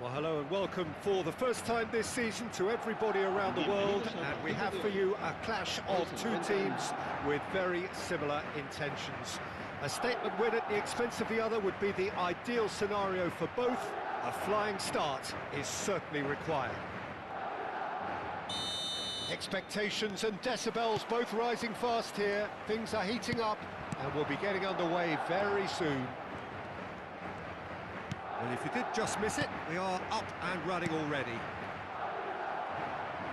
Well, hello and welcome for the first time this season to everybody around the world, and we have for you a clash of two teams with very similar intentions. A statement win at the expense of the other would be the ideal scenario for both. A flying start is certainly required. Expectations and decibels both rising fast here. Things are heating up and we'll be getting underway very soon. Well, if you did just miss it, we are up and running already.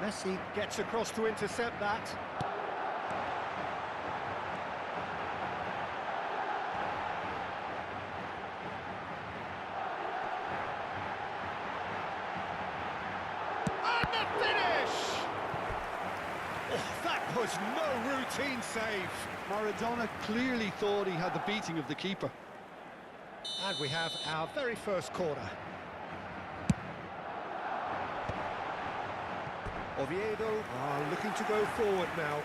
Messi gets across to intercept that. And the finish! Oh, that was no routine save. Maradona clearly thought he had the beating of the keeper. And we have our very first corner. Oviedo are looking to go forward now.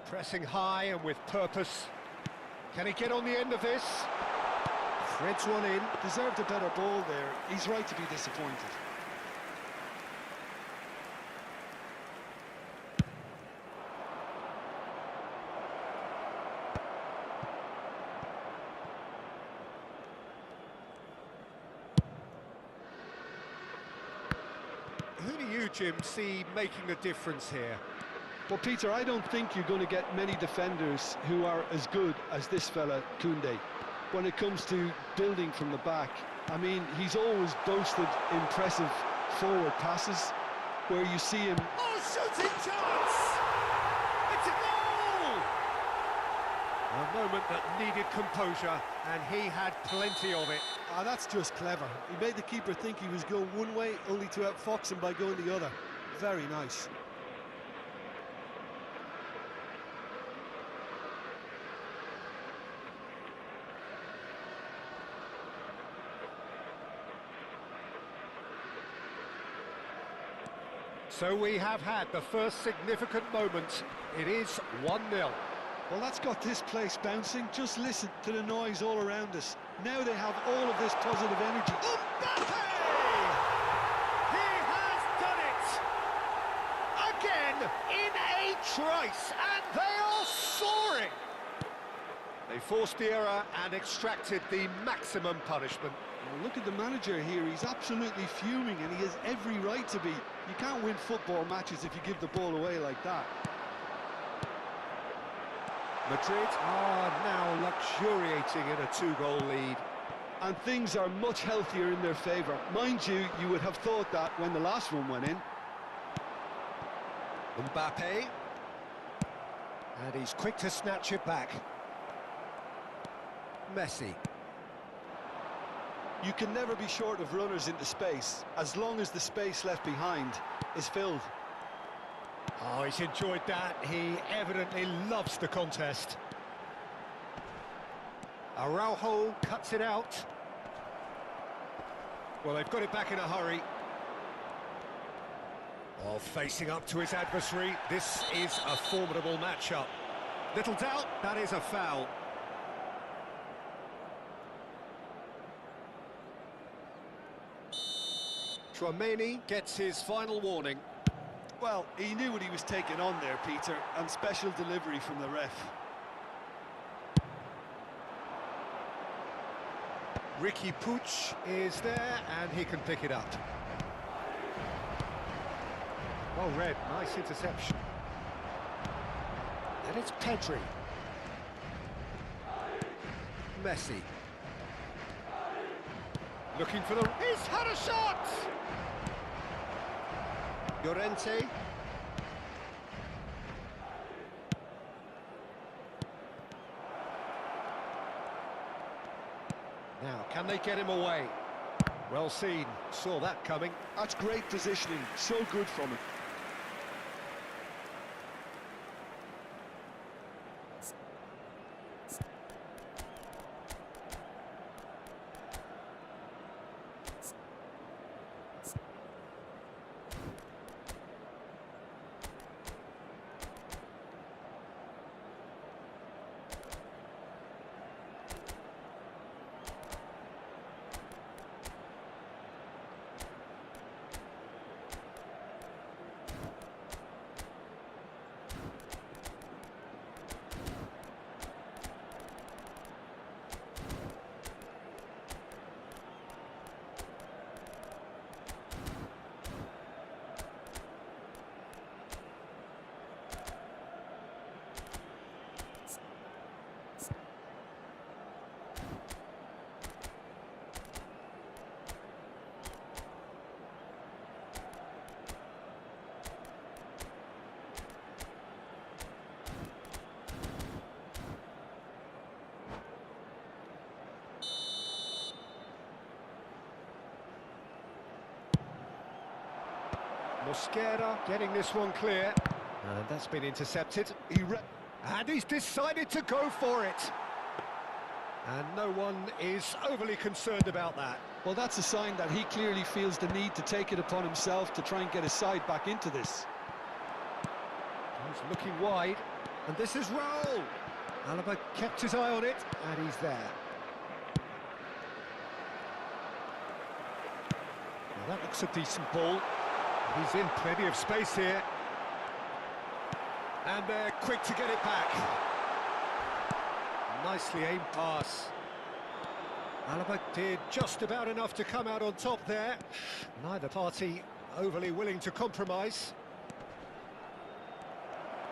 Pressing high and with purpose. Can he get on the end of this? Threads one in. Deserved a better ball there. He's right to be disappointed. Who do you, Jim, see making a difference here? Well, Peter, I don't think you're going to get many defenders who are as good as this fella, Koundé, when it comes to building from the back. I mean, he's always boasted impressive forward passes, where you see him... Oh, shooting chance! It's a goal! A moment that needed composure, and he had plenty of it. Ah, that's just clever. He made the keeper think he was going one way, only to outfox him by going the other. Very nice. So we have had the first significant moment. It is 1-0. Well, that's got this place bouncing. Just listen to the noise all around us. Now they have all of this positive energy. Mbappe! He has done it! Again, in a trice, and they are soaring! They forced the error and extracted the maximum punishment. Well, look at the manager here. He's absolutely fuming, and he has every right to be. You can't win football matches if you give the ball away like that. Madrid are now luxuriating in a two-goal lead. And things are much healthier in their favour. Mind you, you would have thought that when the last one went in. Mbappe. And he's quick to snatch it back. Messi. You can never be short of runners into space, as long as the space left behind is filled. Oh, he's enjoyed that. He evidently loves the contest. Araujo cuts it out. Well, they've got it back in a hurry. Oh, facing up to his adversary. This is a formidable matchup. Little doubt, that is a foul. Tchouaméni gets his final warning. Well, he knew what he was taking on there, Peter, and special delivery from the ref. Ricky Puig is there, and he can pick it up. Well read, nice interception. And it's Pedri. Messi. Looking for the... He's had a shot! Llorente. Now, can they get him away? Well seen, saw that coming. That's great positioning, so good from him. Mosquera getting this one clear. And that's been intercepted. And he's decided to go for it. And no one is overly concerned about that. Well, that's a sign that he clearly feels the need to take it upon himself to try and get his side back into this. He's looking wide, and this is Raul. Alaba kept his eye on it, and he's there. Well, that looks a decent ball. He's in plenty of space here. And they're quick to get it back. Nicely aimed pass. Alaba did just about enough to come out on top there. Neither party overly willing to compromise.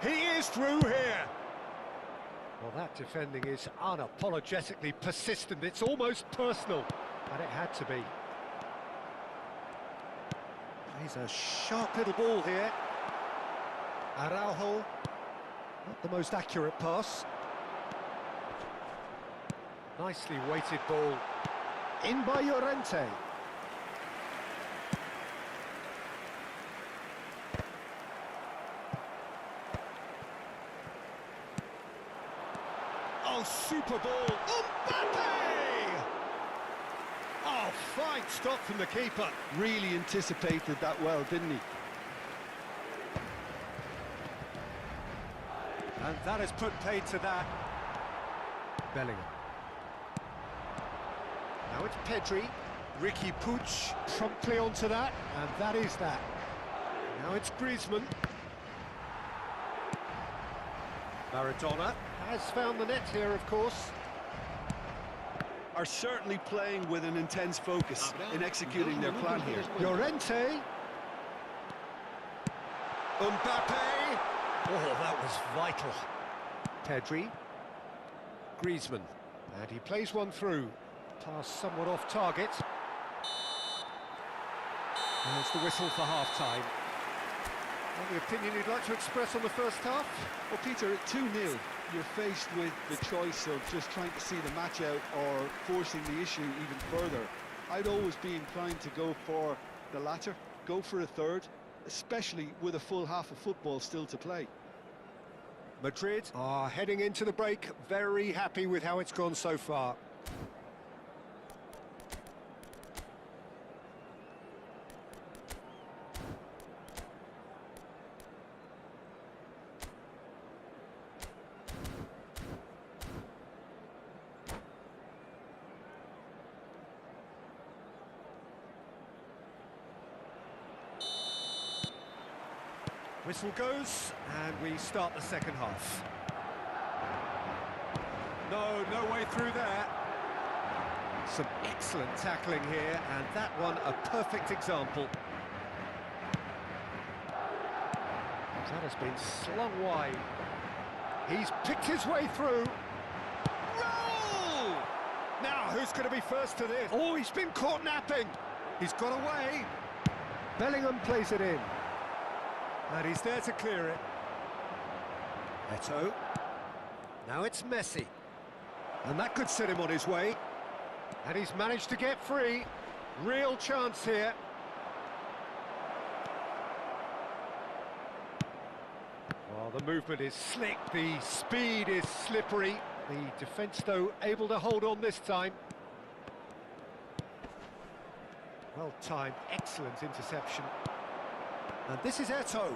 He is through here. Well, that defending is unapologetically persistent. It's almost personal, but it had to be. He's a sharp little ball here. Araujo, not the most accurate pass. Nicely weighted ball. In by Llorente. Oh, super ball. Mbappe! Oh, fine stop from the keeper. Really anticipated that well, didn't he? And that has put paid to that. Bellingham. Now it's Pedri. Ricky Puig promptly onto that, and that is that. Now it's Griezmann. Maradona has found the net here, of course. Are certainly playing with an intense focus in executing their plan here. Llorente. Mbappe. Oh, that was vital. Pedri. Griezmann. And he plays one through. Pass somewhat off target. There's the whistle for half-time. Any opinion you'd like to express on the first half? Well, Peter, at 2-0, you're faced with the choice of just trying to see the match out or forcing the issue even further. I'd always be inclined to go for the latter, go for a third, especially with a full half of football still to play. Madrid are heading into the break, very happy with how it's gone so far. Whistle goes, and we start the second half. No way through there. Some excellent tackling here, and that one a perfect example. That has been slung wide. He's picked his way through. Roll! Now, who's going to be first to this? Oh, he's been caught napping. He's got away. Bellingham plays it in. And he's there to clear it. Eto'o. Now it's Messi. And that could set him on his way. And he's managed to get free. Real chance here. Well, the movement is slick, the speed is slippery. The defence, though, able to hold on this time. Well timed, excellent interception. And this is Eto'o.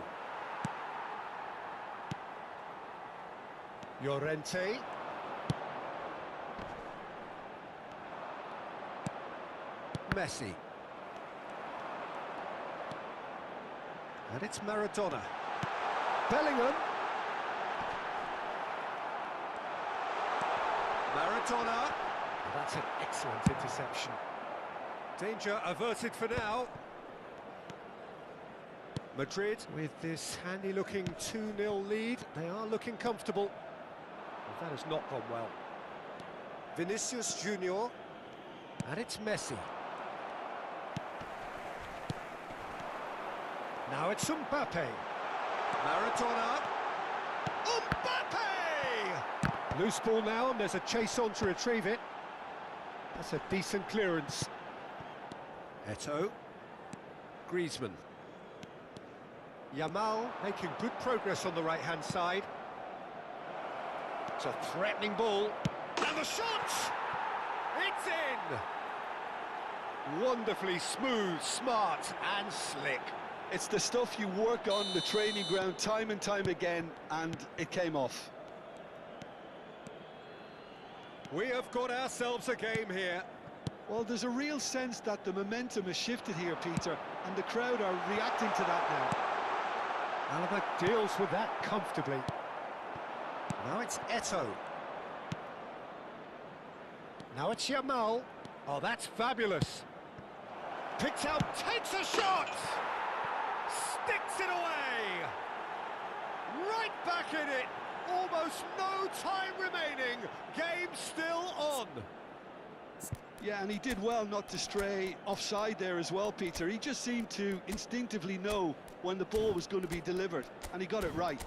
Llorente. Messi. And it's Maradona. Bellingham. Maradona. That's an excellent interception. Danger averted for now. Madrid with this handy-looking 2-0 lead. They are looking comfortable. But that has not gone well. Vinicius Junior. And it's Messi. Now it's Mbappe. Maradona. Mbappe! Loose ball now, and there's a chase on to retrieve it. That's a decent clearance. Eto'o. Griezmann. Yamal making good progress on the right-hand side. It's a threatening ball. And the shot! It's in! Wonderfully smooth, smart and slick. It's the stuff you work on the training ground time and time again, and it came off. We have got ourselves a game here. Well, there's a real sense that the momentum has shifted here, Peter, and the crowd are reacting to that now. Alaba deals with that comfortably. Now it's Eto'o. Now it's Yamal. Oh, that's fabulous. Picks out, takes a shot! Sticks it away! Right back in it! Almost no time remaining. Game still on. Yeah, and he did well not to stray offside there as well, Peter. He just seemed to instinctively know when the ball was going to be delivered, and he got it right.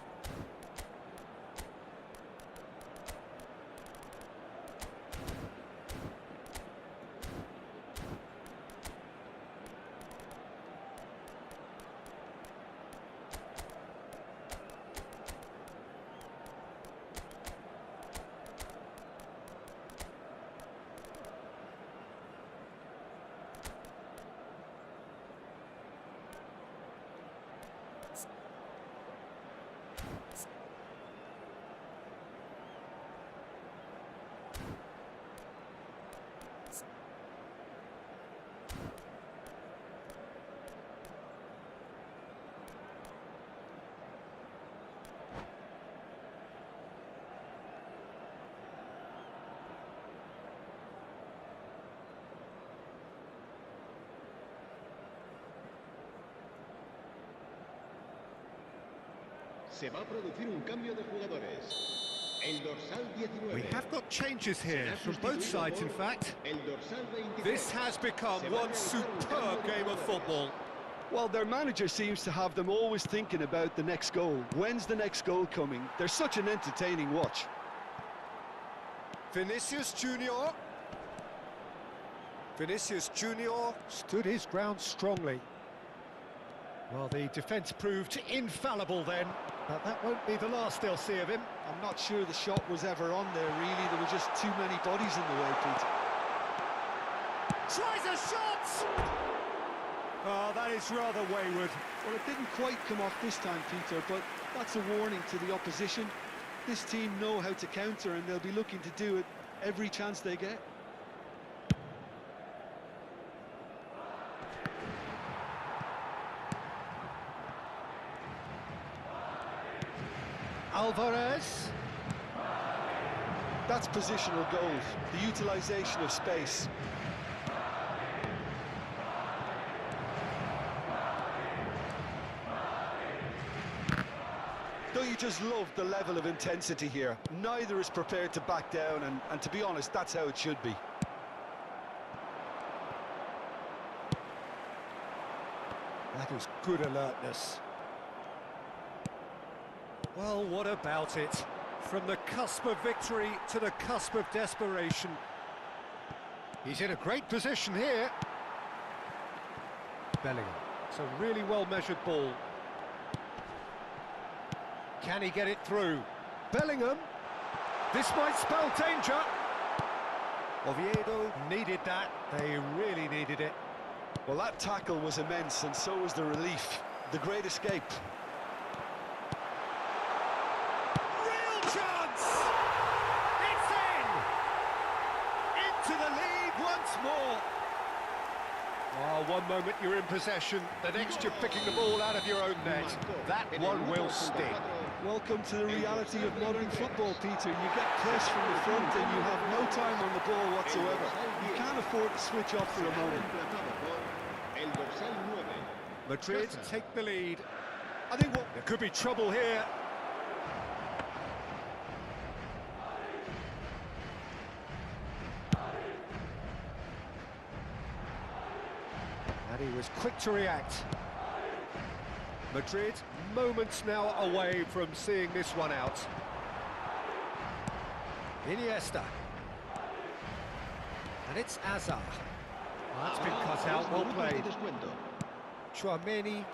Se va a producir un cambio de jugadores. El dorsal 19. We have got changes here from both sides, in fact. This has become one superb game of football. Well, their manager seems to have them always thinking about the next goal. When's the next goal coming? They're such an entertaining watch. Vinicius Junior. Vinicius Junior stood his ground strongly. Well, the defence proved infallible then, but that won't be the last they'll see of him. I'm not sure the shot was ever on there, really. There were just too many bodies in the way, Peter. Tries a shot! Oh, that is rather wayward. Well, it didn't quite come off this time, Peter, but that's a warning to the opposition. This team know how to counter, and they'll be looking to do it every chance they get. Alvarez. That's positional goals, the utilisation of space. Don't you just love the level of intensity here? Neither is prepared to back down, and to be honest, that's how it should be. That is good alertness. Well, what about it? From the cusp of victory to the cusp of desperation. He's in a great position here. Bellingham. It's a really well-measured ball. Can he get it through? Bellingham. This might spell danger. Oviedo needed that. They really needed it. Well, that tackle was immense, and so was the relief. The great escape. Real chance! It's in! Into the lead once more. Oh, one moment you're in possession, the next you're picking the ball out of your own net. That one will sting. Welcome to the reality of modern football, Peter. You get pressed from the front and you have no time on the ball whatsoever. You can't afford to switch off for a moment. Madrid take the lead. I think there could be trouble here. And he was quick to react. Madrid, moments now away from seeing this one out. Iniesta. And it's Azar. That's been cut out, well played. Chouameni.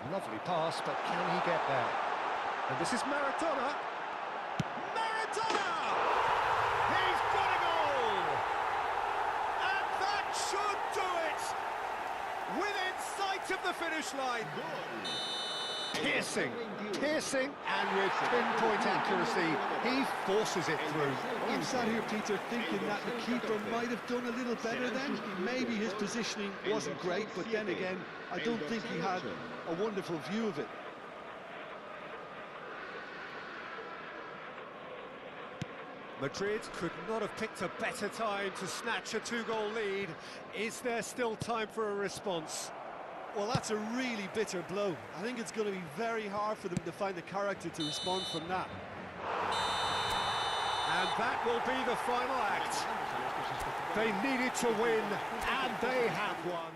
Lovely pass, but can he get there? And this is Maradona. Maradona! He's got a goal! And that should do it! Within sight of the finish line. Piercing, and with pinpoint accuracy, he forces it through. Well, I'm sat here, Peter, thinking that the keeper might have done a little better then. Maybe his positioning wasn't great, but then again, I don't think he had a wonderful view of it. Madrid could not have picked a better time to snatch a two-goal lead. Is there still time for a response? Well, that's a really bitter blow. I think it's going to be very hard for them to find the character to respond from that. And that will be the final act. They needed to win, and they have won.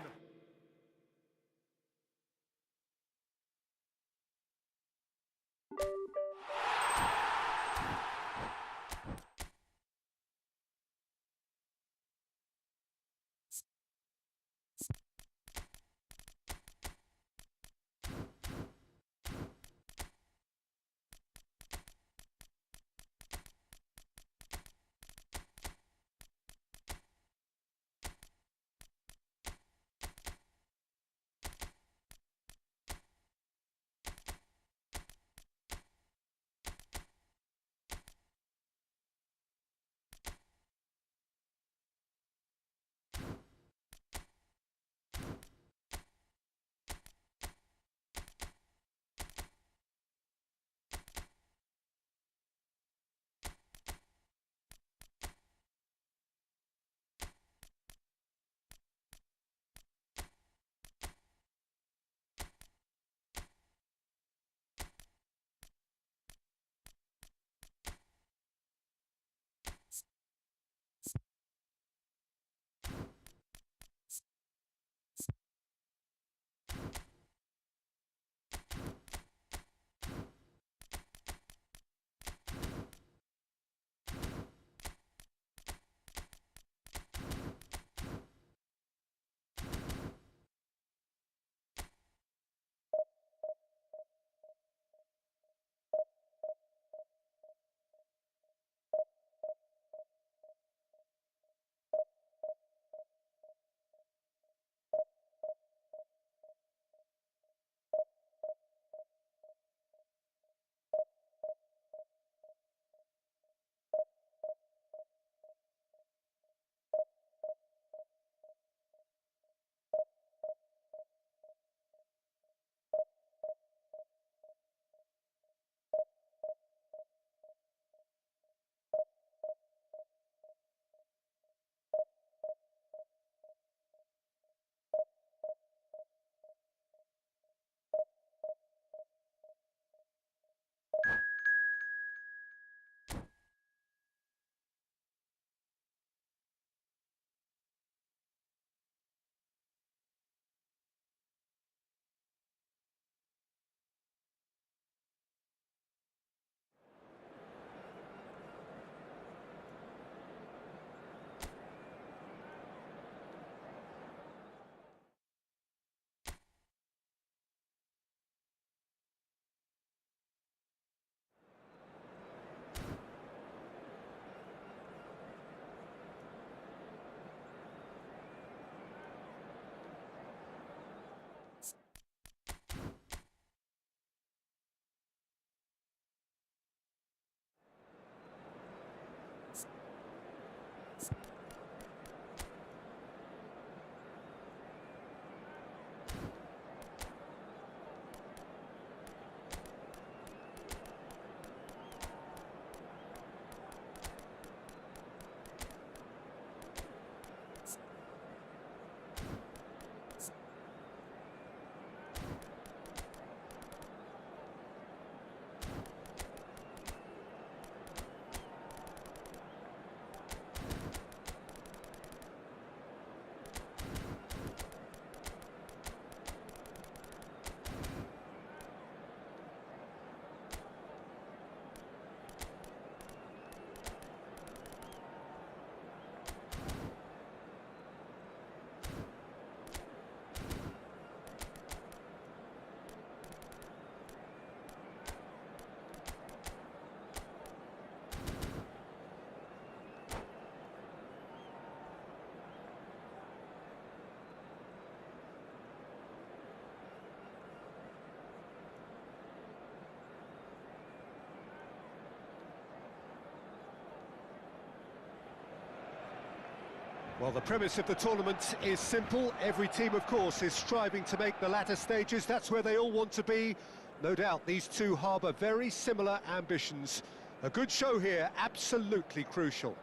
Well, the premise of the tournament is simple. Every team, of course, is striving to make the latter stages. That's where they all want to be. No doubt these two harbour very similar ambitions. A good show here, absolutely crucial.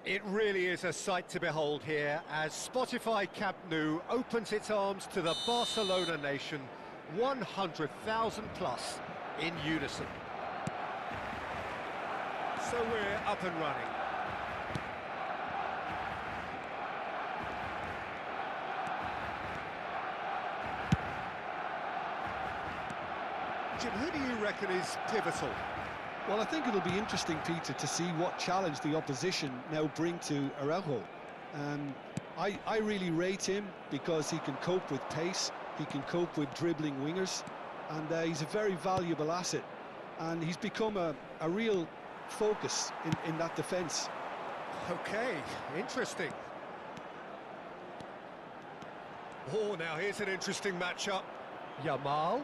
It really is a sight to behold here as Spotify Camp Nou opens its arms to the Barcelona nation, 100,000 plus in unison. So we're up and running. Jim, who do you reckon is pivotal? Well, I think it'll be interesting, Peter, to see what challenge the opposition now bring to Araujo. I really rate him because he can cope with pace, he can cope with dribbling wingers, and he's a very valuable asset. And he's become a real focus in that defence. Okay, interesting. Oh, now here's an interesting matchup. Yamal.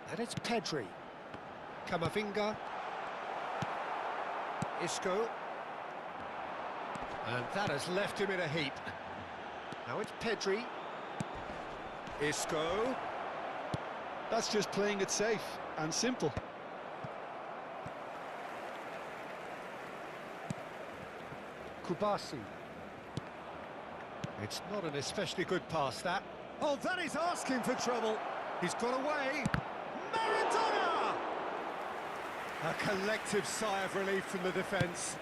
And it's Pedri. Camavinga. Isco. And that has left him in a heap. Now it's Pedri. Isco. That's just playing it safe and simple. Kubasi. It's not an especially good pass, that. Oh, that is asking for trouble. He's got away. Maradona! A collective sigh of relief from the defence.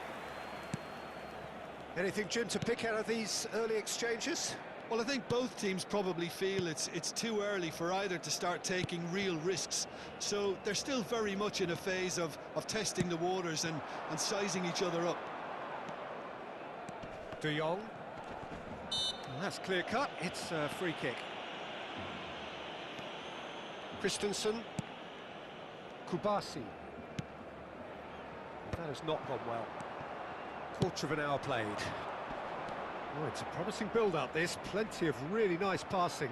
Anything, Jim, to pick out of these early exchanges? Well, I think both teams probably feel it's too early for either to start taking real risks. So they're still very much in a phase of testing the waters and sizing each other up. De Jong. Well, that's clear cut. It's a free kick. Christensen. Kubasi. That has not gone well. Quarter of an hour played. Oh, it's a promising build-up, this. Plenty of really nice passing.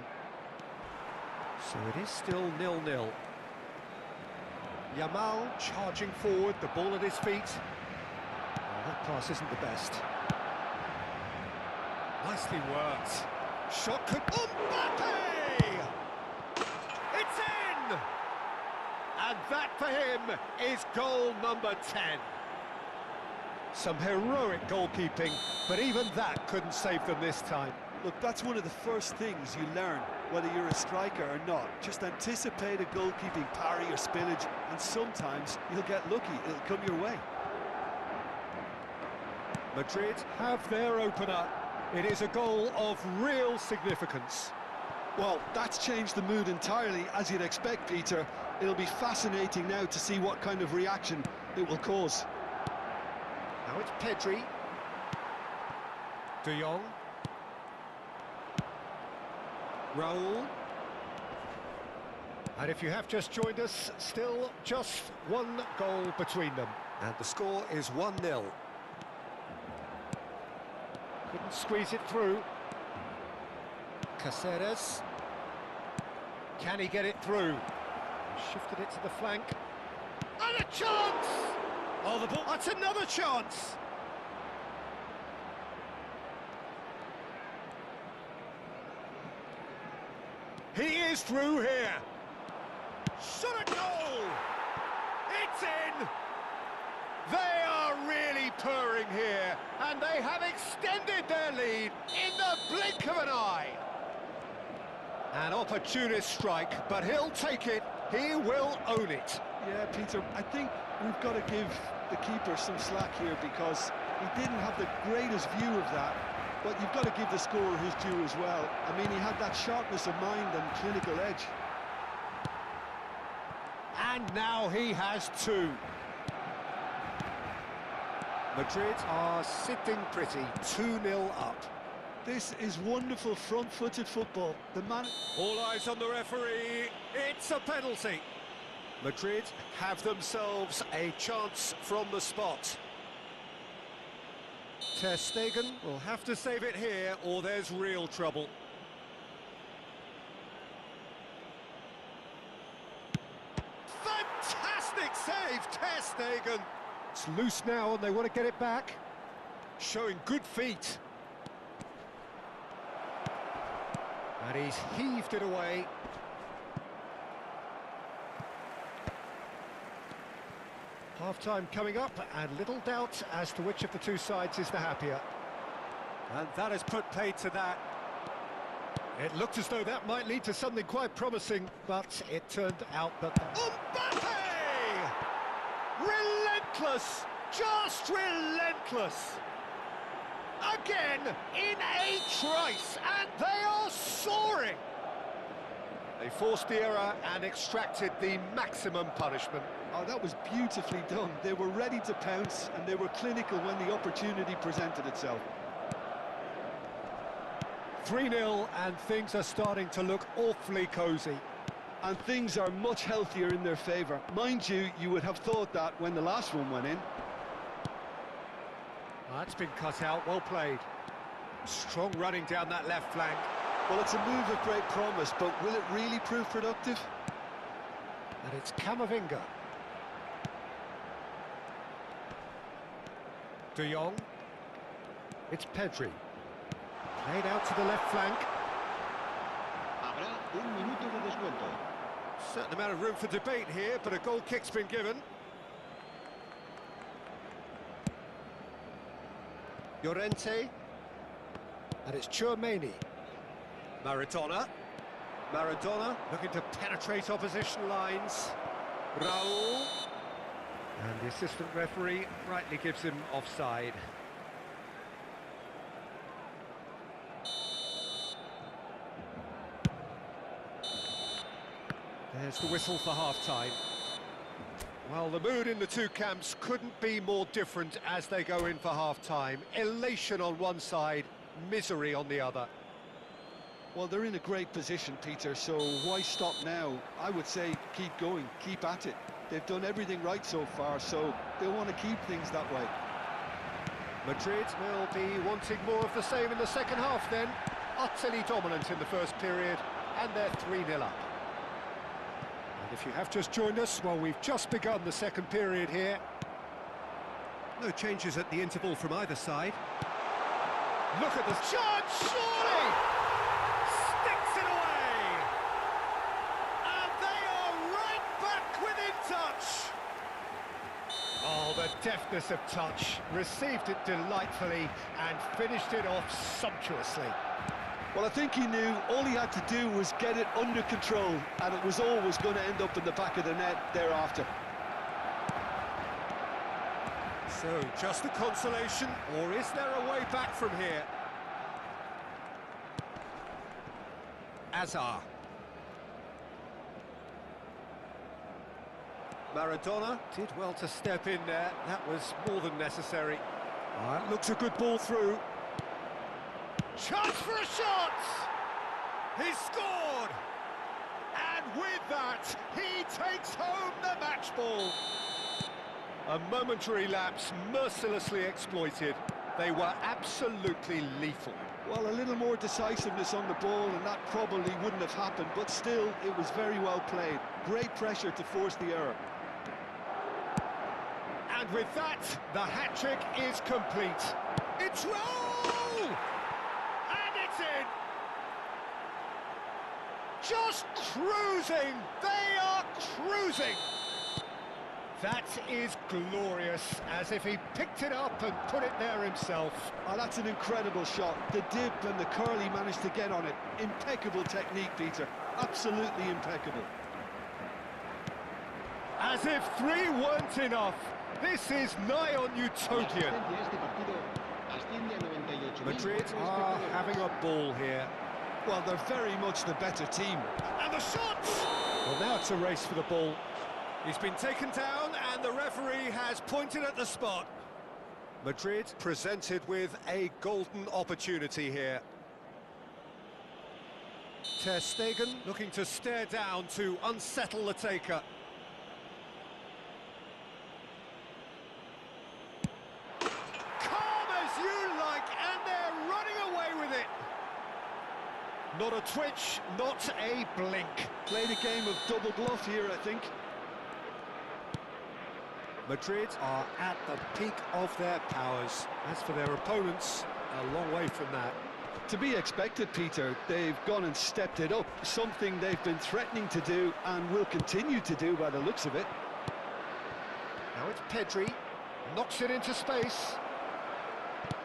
So it is still 0-0. Yamal charging forward, the ball at his feet. Oh, that pass isn't the best. Nicely worked. Shot could... Mbappe! It's in! And that for him is goal number 10. Some heroic goalkeeping, but even that couldn't save them this time. Look, that's one of the first things you learn, whether you're a striker or not. Just anticipate a goalkeeping parry or spillage, and sometimes you'll get lucky, it'll come your way. Madrid have their opener. It is a goal of real significance. Well, that's changed the mood entirely, as you'd expect, Peter. It'll be fascinating now to see what kind of reaction it will cause. Now it's Pedri. De Jong. Raul. And if you have just joined us, still just one goal between them. And the score is 1-0. Couldn't squeeze it through. Caceres. Can he get it through? Shifted it to the flank. And a chance! Oh, the ball. That's another chance! He is through here. Shot a goal! It's in! They are really purring here, and they have extended their lead in the blink of an eye. An opportunist strike, but he'll take it. He will own it. Yeah, Peter, I think we've got to give the keeper some slack here because he didn't have the greatest view of that, but you've got to give the scorer his due as well. I mean, he had that sharpness of mind and clinical edge. And now he has two. Madrid are sitting pretty, 2-0 up. This is wonderful front-footed football. The man... All eyes on the referee. It's a penalty. Madrid have themselves a chance from the spot. Ter Stegen will have to save it here, or there's real trouble. Fantastic save, Ter Stegen. It's loose now and they want to get it back. Showing good feet. And he's heaved it away. Half-time coming up, and little doubt as to which of the two sides is the happier. And that has put paid to that. It looked as though that might lead to something quite promising, but it turned out that... Mbappe! Relentless! Just relentless! Again, in a trice, and they are soaring! They forced the error and extracted the maximum punishment. Oh, that was beautifully done. They were ready to pounce, and they were clinical when the opportunity presented itself. 3-0, and things are starting to look awfully cosy. And things are much healthier in their favour. Mind you, you would have thought that when the last one went in. That's been cut out, well played. Strong running down that left flank. Well, it's a move of great promise, but will it really prove productive? And it's Camavinga. De Jong. It's Pedri. Played out to the left flank. Habrá un minuto de descuento. Certain amount of room for debate here, but a goal kick's been given. Llorente. And it's Tchouaméni. Maradona. Maradona looking to penetrate opposition lines. Raul. And the assistant referee rightly gives him offside. There's the whistle for half-time. Well, the mood in the two camps couldn't be more different as they go in for half-time. Elation on one side, misery on the other. Well, they're in a great position, Peter, so why stop now? I would say keep going, keep at it. They've done everything right so far, so they want to keep things that way. Madrid will be wanting more of the same in the second half then. Utterly dominant in the first period, and they're 3-0 up. And if you have just joined us, well, we've just begun the second period here. No changes at the interval from either side. Look at the shot, surely! Sticks it away! And they are right back within touch! Oh, the deftness of touch. Received it delightfully and finished it off sumptuously. Well, I think he knew all he had to do was get it under control, and it was always going to end up in the back of the net thereafter. So, just a consolation, or is there a way back from here? Azar. Maradona did well to step in there. That was more than necessary. That looks a good ball through. Chance for a shot! He scored! And with that, he takes home the match ball. A momentary lapse mercilessly exploited. They were absolutely lethal. Well, a little more decisiveness on the ball and that probably wouldn't have happened, but still, it was very well played. Great pressure to force the error. And with that, the hat-trick is complete. It's Raul! And it's in! Just cruising! They are cruising! That is glorious, as if he picked it up and put it there himself. Oh, that's an incredible shot. The dip and the curl he managed to get on it. Impeccable technique, Peter. Absolutely impeccable. As if 3 weren't enough. This is nigh on utopian. Madrid are having a ball here. Well, they're very much the better team. And the shots! Well, now it's a race for the ball. He's been taken down and the referee has pointed at the spot. Madrid presented with a golden opportunity here. Ter Stegen looking to stare down to unsettle the taker. Calm as you like, and they're running away with it. Not a twitch, not a blink. Played a game of double bluff here, I think. Madrid are at the peak of their powers. As for their opponents, a long way from that. To be expected, Peter. They've gone and stepped it up, something they've been threatening to do and will continue to do by the looks of it. Now it's Pedri, knocks it into space,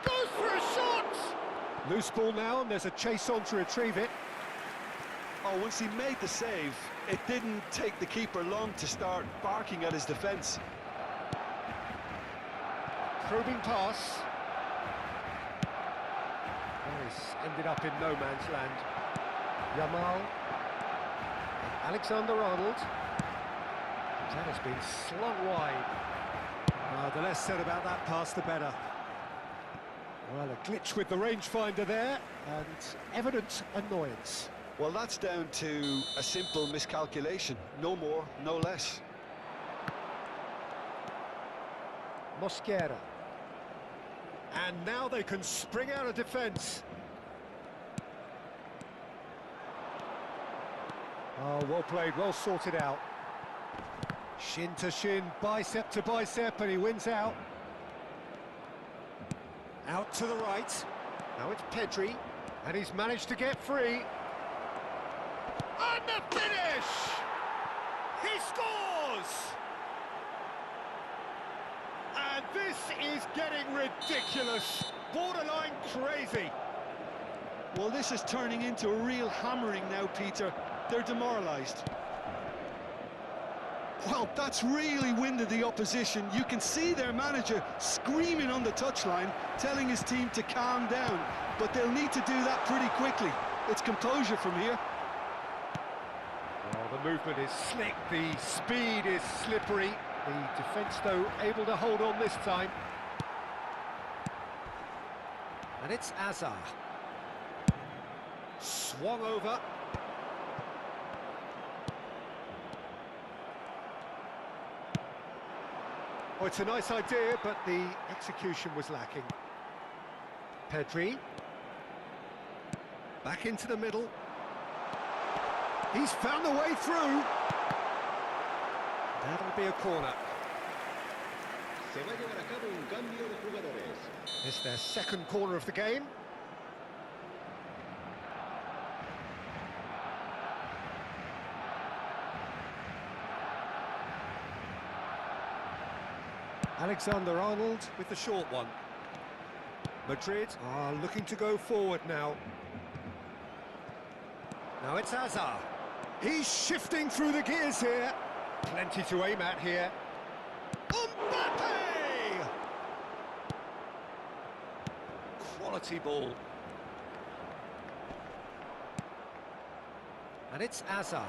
goes for a shot! Loose ball now, and there's a chase on to retrieve it. Oh, once he made the save, it didn't take the keeper long to start barking at his defence. Probing pass. Nice, ended up in no man's land. Yamal, Alexander-Arnold. That has been slung wide. The less said about that pass, the better. Well, a glitch with the rangefinder there, and evident annoyance. Well, that's down to a simple miscalculation. No more, no less. Mosquera. And now they can spring out of defence. Oh, well played, well sorted out. Shin to shin, bicep to bicep, and he wins out. Out to the right. Now it's Pedri, and he's managed to get free. And the finish! He scores! And this is getting ridiculous, borderline crazy. Well, this is turning into a real hammering now, Peter. They're demoralised. Well, that's really winded the opposition. You can see their manager screaming on the touchline, telling his team to calm down. But they'll need to do that pretty quickly. It's composure from here. Oh, the movement is slick, the speed is slippery. The defence, though, able to hold on this time. And it's Azar. Swung over. Oh, it's a nice idea, but the execution was lacking. Pedri. Back into the middle. He's found a way through. That'll be a corner. Se va a llevar a cabo un cambio de jugadores. It's their second corner of the game. Alexander-Arnold with the short one. Madrid are looking to go forward now. Now it's Azar. He's shifting through the gears here. Plenty to aim at here. Mbappe! Quality ball. And it's Azar.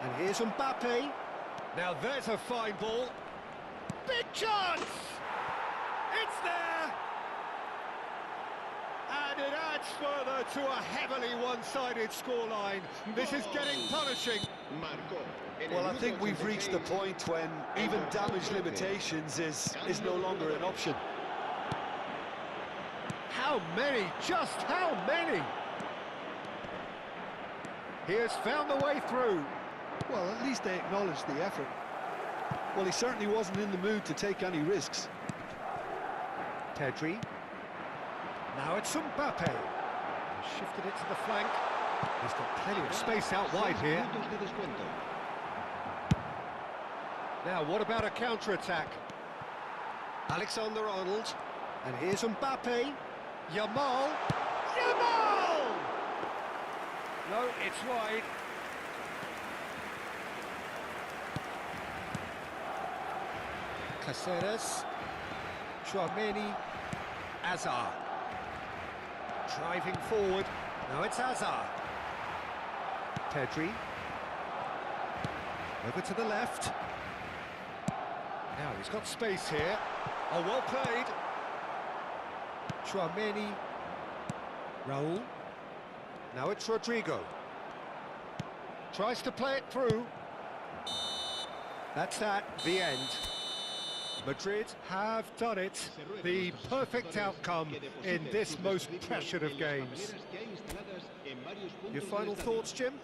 And here's Mbappe. Now there's a fine ball. Big chance! It's there! And it adds further to a heavily one-sided scoreline. This is getting punishing. Well, I think we've reached the point when even damage limitations is no longer an option. How many? Just how many? He has found the way through. Well, at least they acknowledged the effort. Well, he certainly wasn't in the mood to take any risks. Pedri. Now it's Mbappe. Shifted it to the flank. He's got plenty of space out wide here. Now, what about a counter-attack? Alexander-Arnold. And here's Mbappe. Yamal. Yamal! No, it's wide. Caceres. Chouameni. Azar. Driving forward. Now it's Azar. Pedri. Over to the left. Now he's got space here. Oh, well played. Chouameni. Raul. Now it's Rodrigo. Tries to play it through. That's that, the end. Madrid have done it. The perfect outcome in this most pressured of games. Your final thoughts, Jim?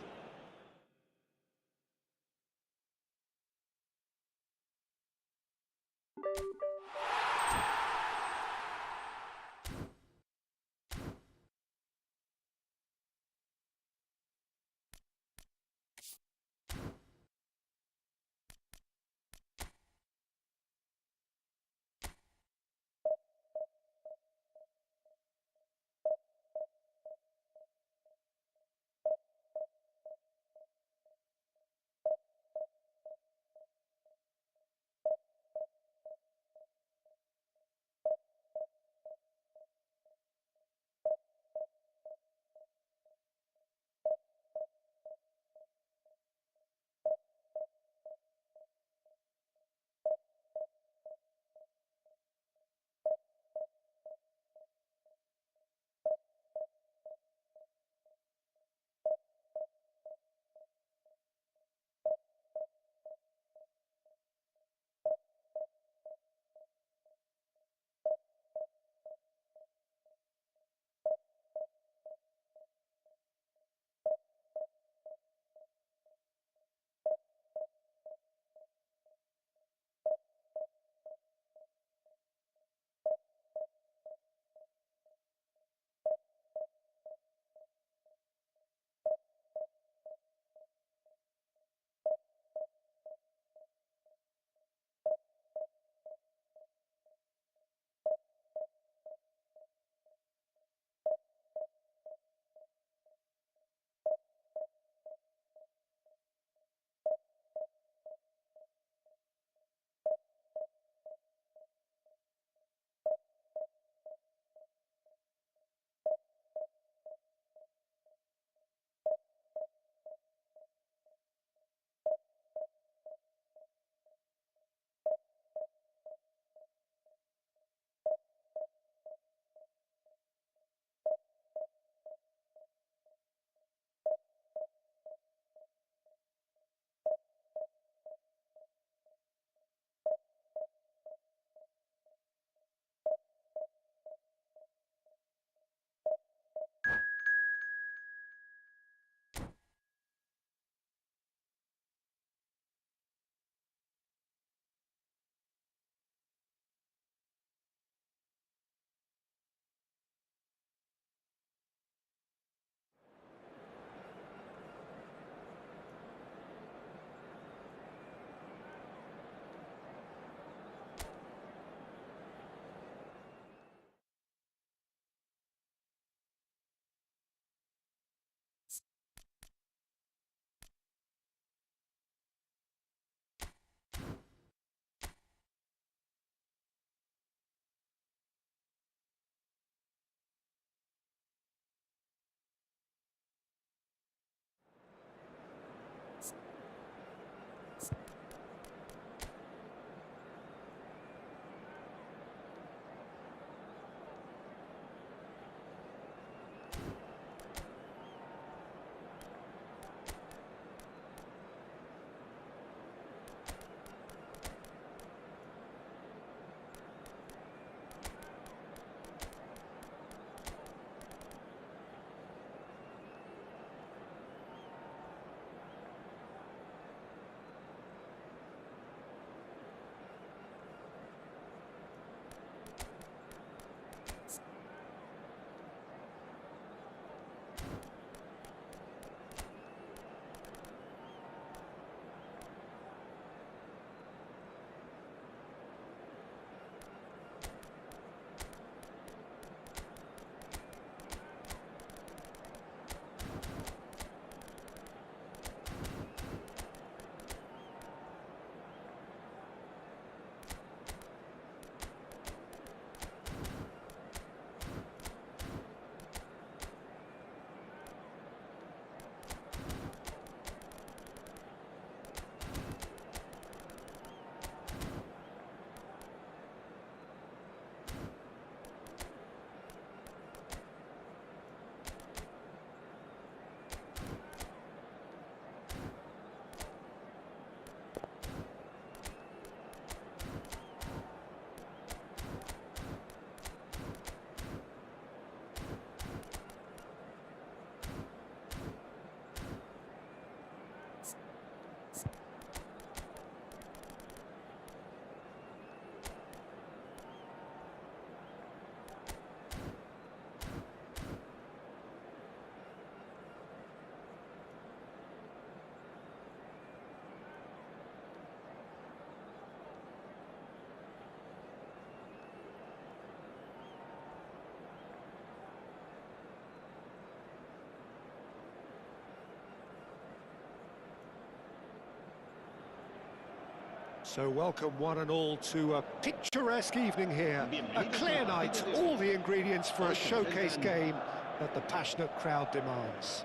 So welcome one and all to a picturesque evening here. A clear night, all the ingredients for a showcase game that the passionate crowd demands.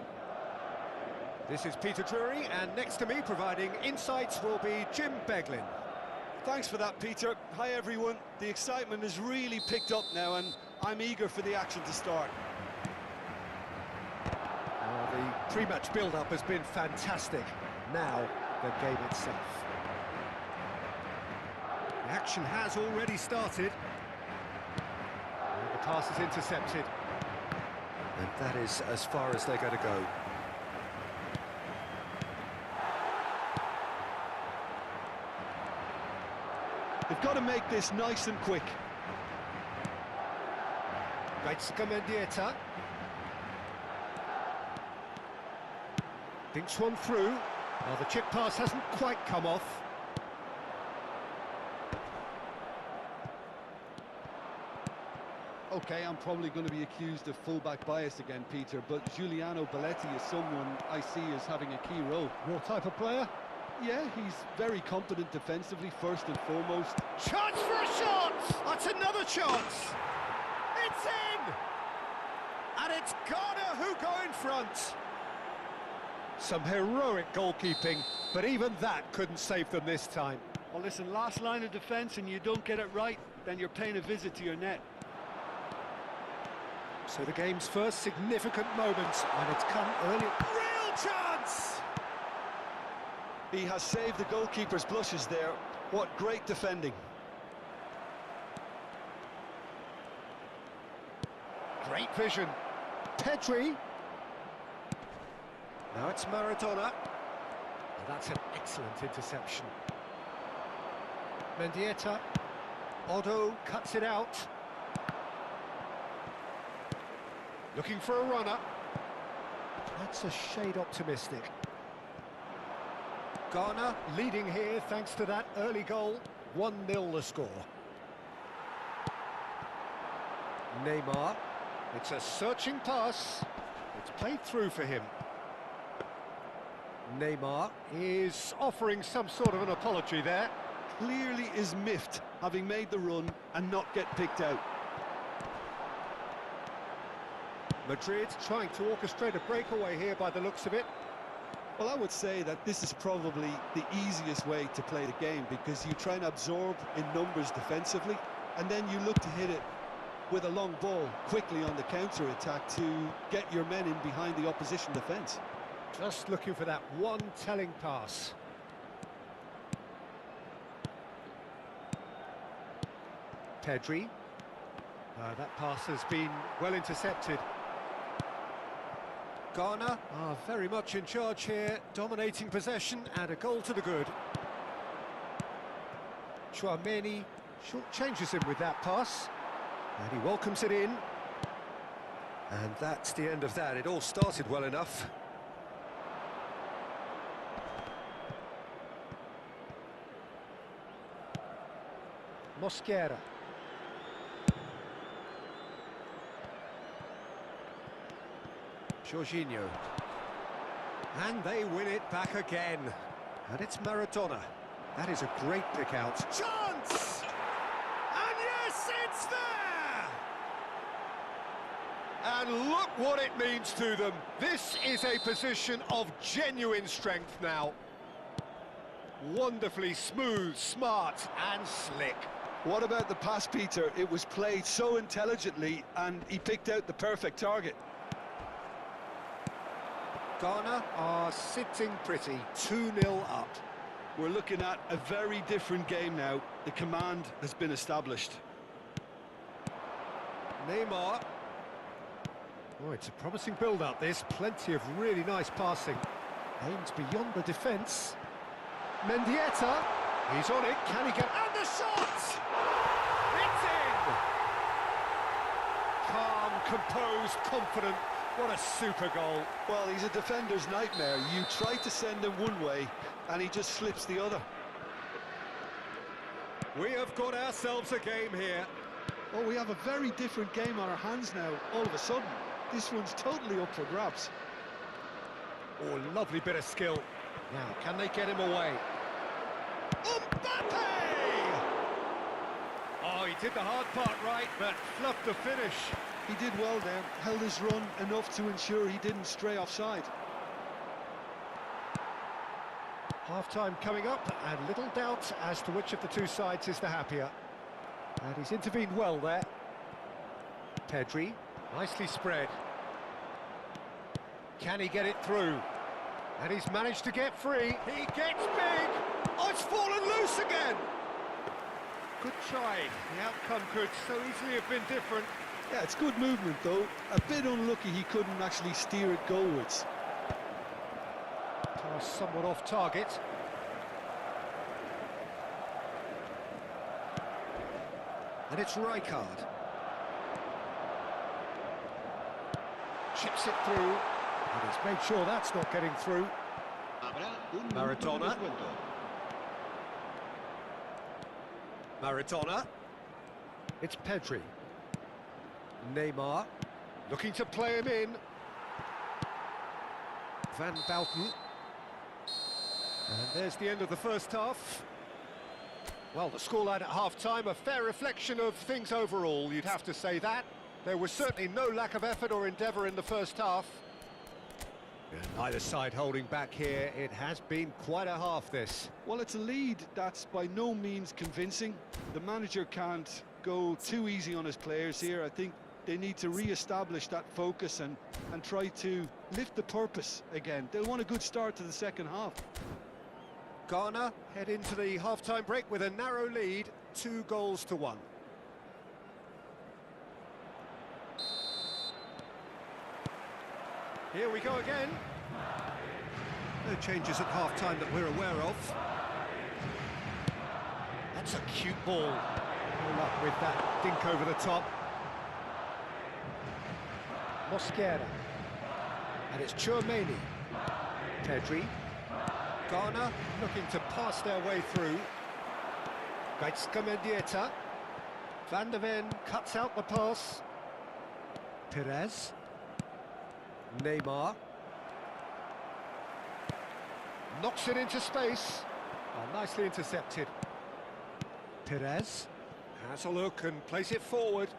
This is Peter Drury, and next to me providing insights will be Jim Beglin. Thanks for that, Peter. Hi, everyone. The excitement has really picked up now, and I'm eager for the action to start. The pre-match build-up has been fantastic. Now, the game itself. The action has already started. And the pass is intercepted. And that is as far as they're going to go. They've got to make this nice and quick. Mendieta. Dinks one through. Well, the chip pass hasn't quite come off. Okay, I'm probably going to be accused of fullback bias again, Peter, but Giuliano Belletti is someone I see as having a key role. Your type of player? Yeah, he's very competent defensively, first and foremost. Chance for a shot! That's another chance! It's in! And it's Garner who go in front. Some heroic goalkeeping, but even that couldn't save them this time. Well, listen, last line of defence and you don't get it right, then you're paying a visit to your net. So the game's first significant moment, and it's come early. Real chance! He has saved the goalkeeper's blushes there. What great defending. Great vision. Pedri. Now it's Maradona. And that's an excellent interception. Mendieta. Otto cuts it out. Looking for a runner. That's a shade optimistic. Garner leading here thanks to that early goal. 1-0 the score. Neymar. It's a searching pass. It's played through for him. Neymar is offering some sort of an apology there. Clearly is miffed, having made the run and not get picked out. Madrid trying to orchestrate a breakaway here by the looks of it. Well, I would say that this is probably the easiest way to play the game, because you try and absorb in numbers defensively, and then you look to hit it with a long ball quickly on the counter-attack to get your men in behind the opposition defence. Just looking for that one telling pass. Pedri. That pass has been well intercepted. Garner are very much in charge here, dominating possession and a goal to the good. Chouameni short-changes him with that pass, and he welcomes it in. And that's the end of that. It all started well enough. Mosquera. Jorginho. And they win it back again. And it's Maradona. That is a great pick out. Chance! And yes, it's there! And look what it means to them. This is a position of genuine strength now. Wonderfully smooth, smart and slick. What about the pass, Peter? It was played so intelligently and he picked out the perfect target. Garner are sitting pretty, 2-0 up. We're looking at a very different game now. The command has been established. Neymar. Oh, it's a promising build-up, this. Plenty of really nice passing. Aims beyond the defence. Mendieta. He's on it. Can he get... And the shot! It's in! Calm, composed, confident. What a super goal. Well, he's a defender's nightmare. You try to send him one way, and he just slips the other. We have got ourselves a game here. Oh, we have a very different game on our hands now, all of a sudden. This one's totally up for grabs. Oh, lovely bit of skill. Now, can they get him away? Mbappe! Oh, he did the hard part right, but fluffed the finish. He did well there, held his run enough to ensure he didn't stray offside. Half-time coming up, and little doubt as to which of the two sides is the happier. And he's intervened well there. Pedri, nicely spread. Can he get it through? And he's managed to get free. He gets big. Oh, it's fallen loose again. Good try. The outcome could so easily have been different. Yeah, it's good movement though. A bit unlucky he couldn't actually steer it goalwards. Pass somewhat off target. And it's Rijkaard. Chips it through. And he's made sure that's not getting through. Maradona. Maradona. It's Pedri. Neymar. Looking to play him in. Van Bouten. And there's the end of the first half. Well, the scoreline at half-time, a fair reflection of things overall, you'd have to say that. There was certainly no lack of effort or endeavour in the first half. And neither side holding back here. It has been quite a half, this. Well, it's a lead that's by no means convincing. The manager can't go too easy on his players here. I think they need to re-establish that focus and try to lift the purpose again. They'll want a good start to the second half. Ghana head into the half-time break with a narrow lead, 2-1. Here we go again. No changes at half-time that we're aware of. That's a cute ball. No luck with that dink over the top. Mosquera. And it's Chouameni. Pedri. Ghana looking to pass their way through. Gaitska Mendieta. Van der Ven cuts out the pass. Perez. Neymar. Knocks it into space. Oh, nicely intercepted. Perez has a look and plays it forward.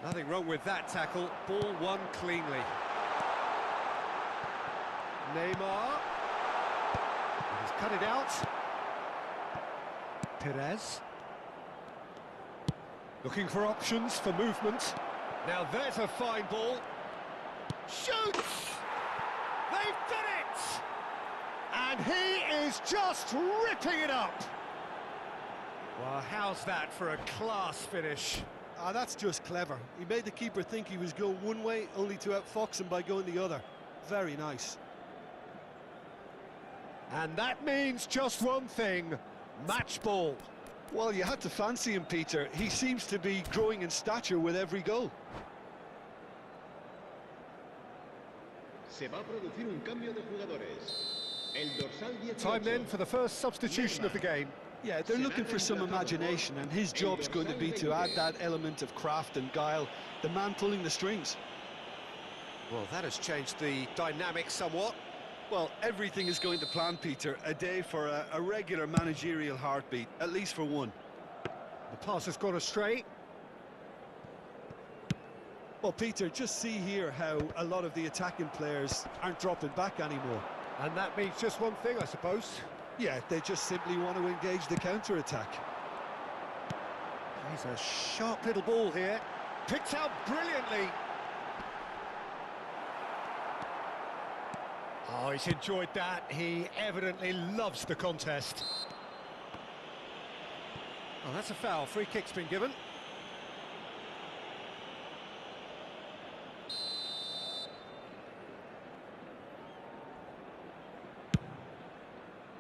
Nothing wrong with that tackle. Ball won cleanly. Neymar. He's cut it out. Perez. Looking for options for movement. Now there's a fine ball. Shoots! They've done it! And he is just ripping it up. Well, how's that for a class finish? Ah, that's just clever. He made the keeper think he was going one way, only to outfox him by going the other. Very nice. And that means just one thing, match ball. Well, you had to fancy him, Peter. He seems to be growing in stature with every goal. Se va a producir un cambio de jugadores. El dorsal 18. Time then for the first substitution of the game. Yeah, they're looking for some imagination, and his job's going to be to add that element of craft and guile, the man pulling the strings. Well, that has changed the dynamic somewhat. Well, everything is going to plan, Peter. A day for a regular managerial heartbeat, at least for one. The pass has gone astray. Well, Peter, just see here how a lot of the attacking players aren't dropping back anymore. And that means just one thing, I suppose. Yeah, they just simply want to engage the counter-attack. He's a sharp little ball here. Picked out brilliantly. Oh, he's enjoyed that. He evidently loves the contest. Oh, that's a foul. Free kick's been given.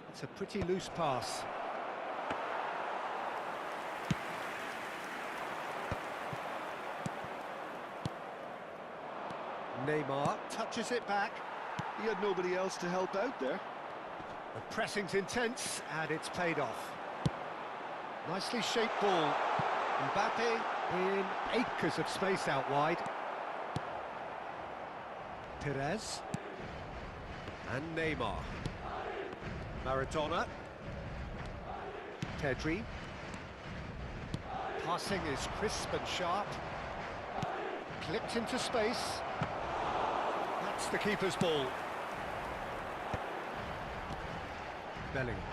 It's a pretty loose pass. Neymar touches it back. He had nobody else to help out there. The pressing's intense, and it's paid off. Nicely shaped ball. Mbappe in acres of space out wide. Perez. And Neymar. Maradona. Pedri. Passing is crisp and sharp. Clipped into space. That's the keeper's ball. Bellingham.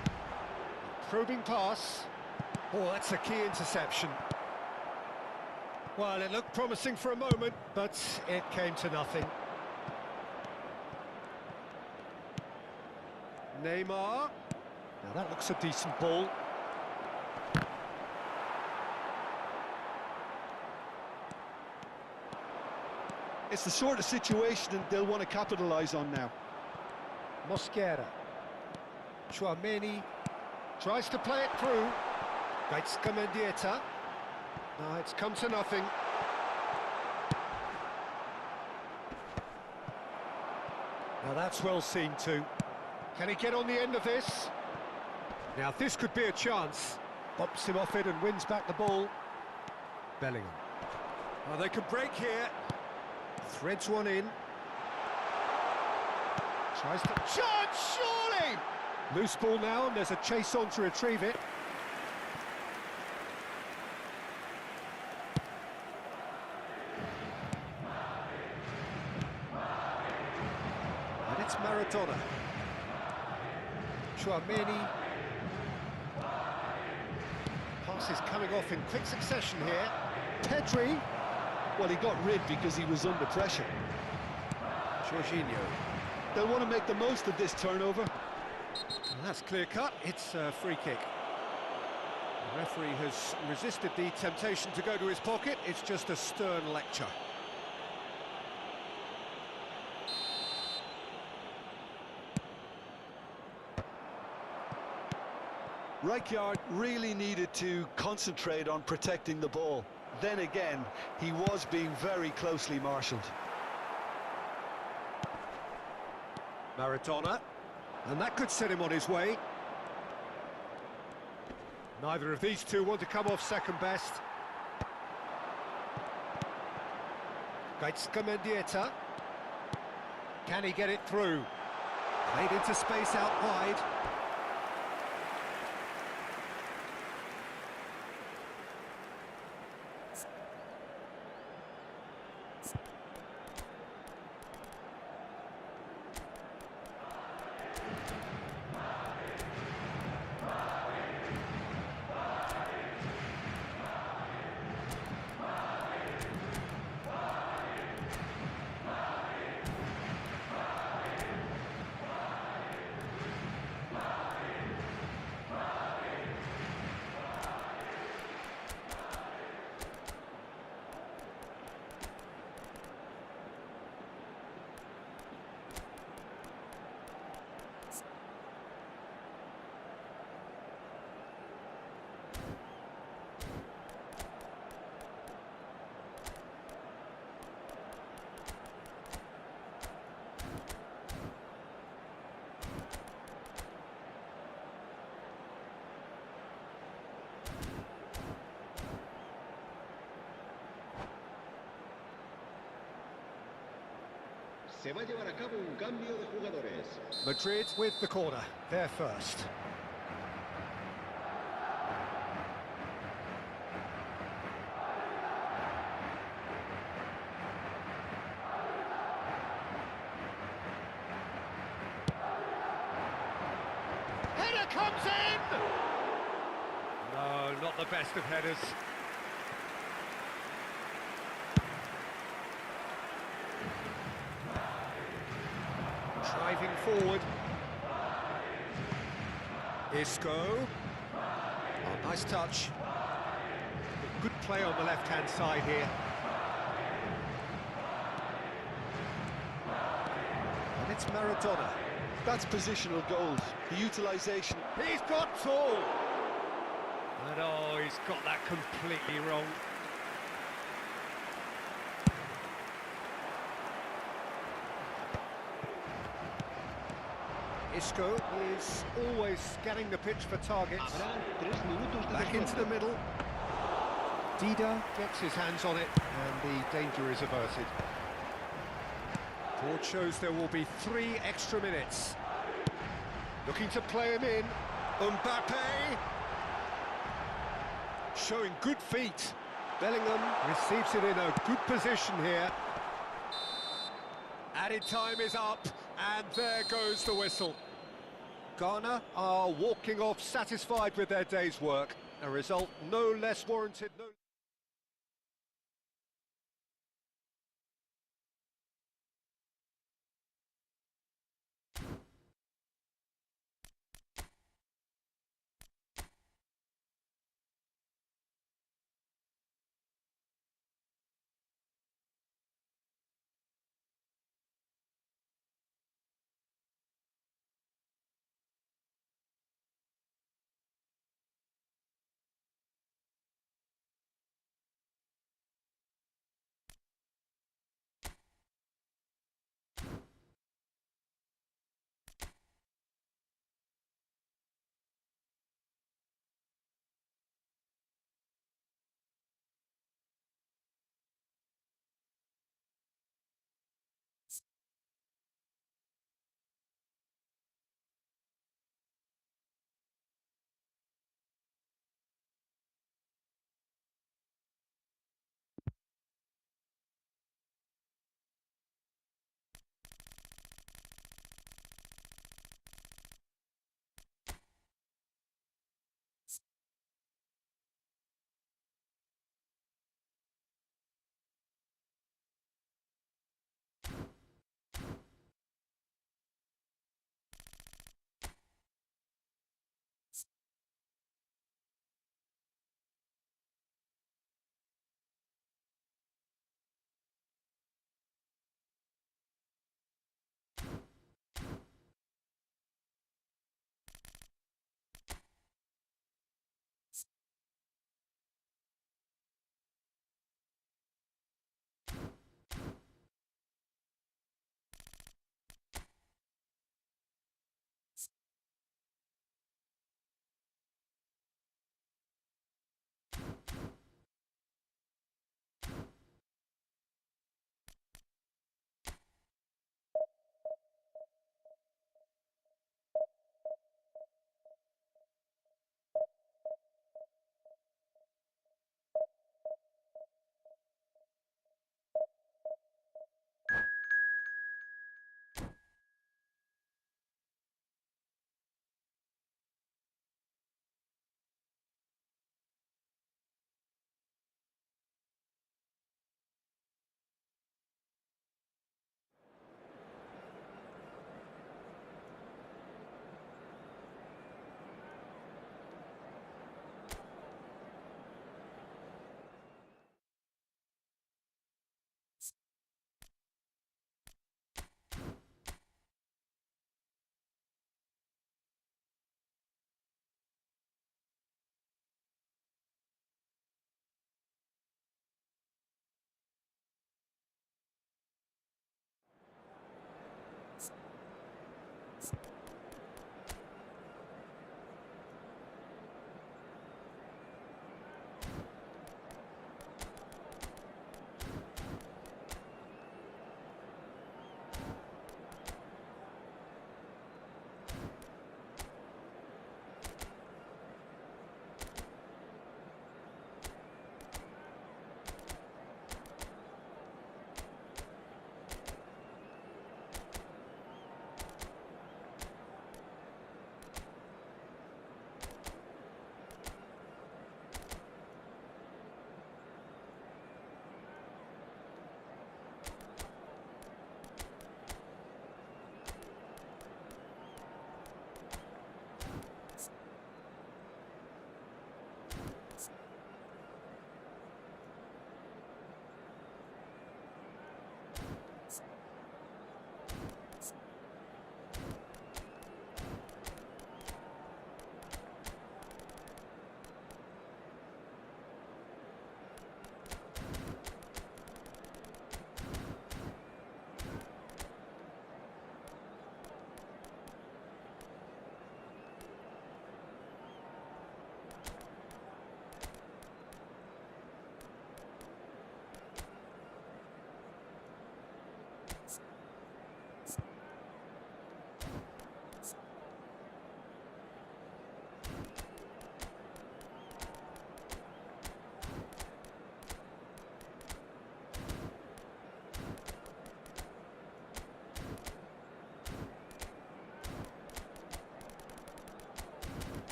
Probing pass. Oh, that's a key interception. Well, it looked promising for a moment, but it came to nothing. Neymar. Now that looks a decent ball. It's the sort of situation that they'll want to capitalise on now. Mosquera. Tchouameni tries to play it through. Mendieta. No, it's come to nothing. Now that's well seen too. Can he get on the end of this? Now this could be a chance. Bops him off it and wins back the ball. Bellingham. Well, they could break here. Threads one in. Tries to... Shot! Surely! Loose ball now, and there's a chase on to retrieve it. And it's Maradona. Tchouameni. Pass is coming off in quick succession here. Pedri. Well, he got rid because he was under pressure. Jorginho. They'll want to make the most of this turnover. And that's clear cut. It's a free kick. The referee has resisted the temptation to go to his pocket. It's just a stern lecture. Rijkaard really needed to concentrate on protecting the ball. Then again, he was being very closely marshalled. Maradona, and that could set him on his way. Neither of these two want to come off second best. Mendieta. Can he get it through? Played into space out wide. Se va a llevar a cabo un cambio de jugadores. Madrid with the corner, they're first. Header comes in! No, not the best of headers. Driving forward. Isco. Oh, nice touch. Good play on the left-hand side here. And it's Maradona. That's positional goals. The utilisation. He's got tall. And oh, he's got that completely wrong. Isco is always scanning the pitch for targets. Back into the middle. Dida gets his hands on it, and the danger is averted. Report shows there will be 3 extra minutes. Looking to play him in. Mbappe. Showing good feet. Bellingham receives it in a good position here. Added time is up, and there goes the whistle. Ghana are walking off satisfied with their day's work. A result no less warranted.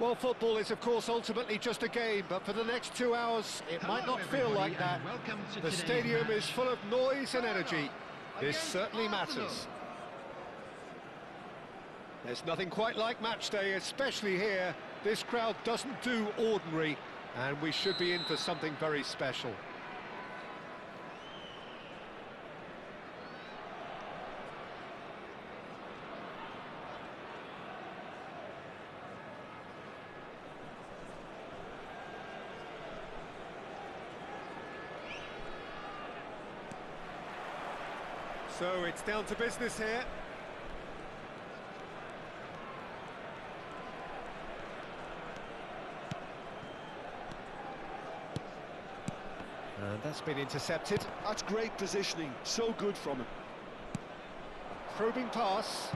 Well, football is, of course, ultimately just a game, but for the next 2 hours, it might not feel like that. The stadium is full of noise and energy. This certainly matters. There's nothing quite like match day, especially here. This crowd doesn't do ordinary, and we should be in for something very special. So it's down to business here. And that's been intercepted. That's great positioning, so good from him. Probing pass.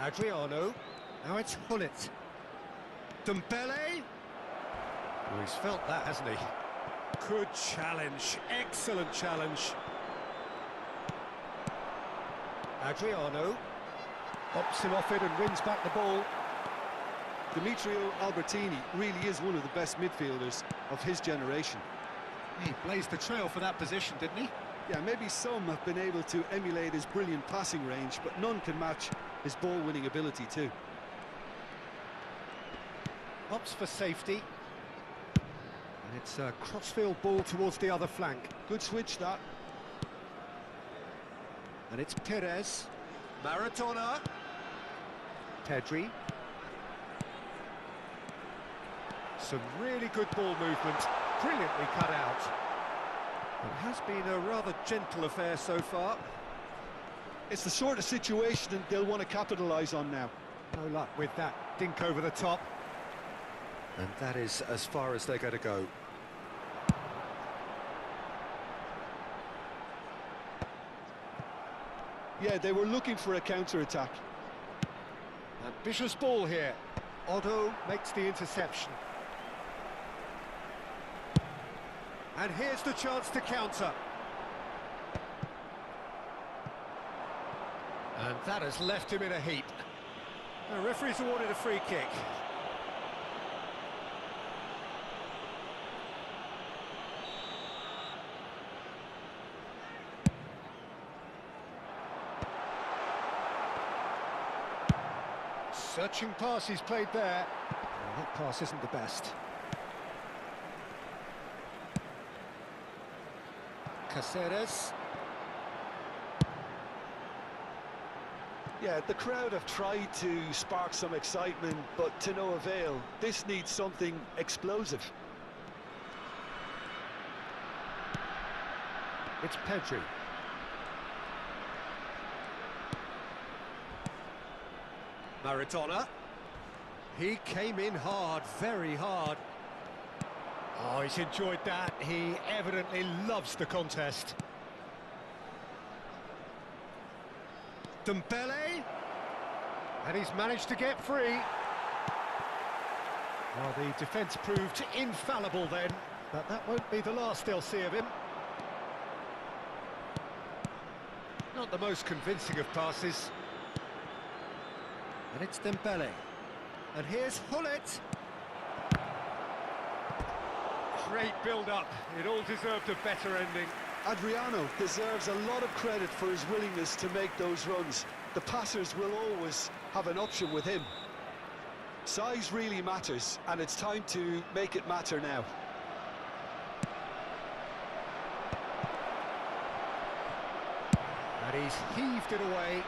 Adriano. Now it's Hullet. Dembele. Oh, he's felt that, hasn't he? Good challenge. Excellent challenge. Adriano. Pops him off it and wins back the ball. Demetrio Albertini really is one of the best midfielders of his generation. He blazed the trail for that position, didn't he? Yeah, maybe some have been able to emulate his brilliant passing range, but none can match his ball-winning ability too. Opts for safety. And it's a crossfield ball towards the other flank. Good switch, that. And it's Perez. Maradona. Pedri. Some really good ball movement. Brilliantly cut out. It has been a rather gentle affair so far. It's the sort of situation they'll want to capitalise on now. No luck with that dink over the top. And that is as far as they're going to go. Yeah, they were looking for a counter-attack. Ambitious ball here. Otto makes the interception. And here's the chance to counter. And that has left him in a heap. The referee's awarded a free kick. Searching pass he's played there. Well, that pass isn't the best. Caceres. Yeah, the crowd have tried to spark some excitement, but to no avail. This needs something explosive. It's Pedri. Maradona. He came in hard, very hard. Oh, he's enjoyed that. He evidently loves the contest. Dembele. And he's managed to get free. Well, the defence proved infallible then, but that won't be the last they'll see of him. Not the most convincing of passes. And it's Dembele. And here's Hullet. Great build-up. It all deserved a better ending. Adriano deserves a lot of credit for his willingness to make those runs. The passers will always have an option with him. Size really matters, and it's time to make it matter now. And he's heaved it away.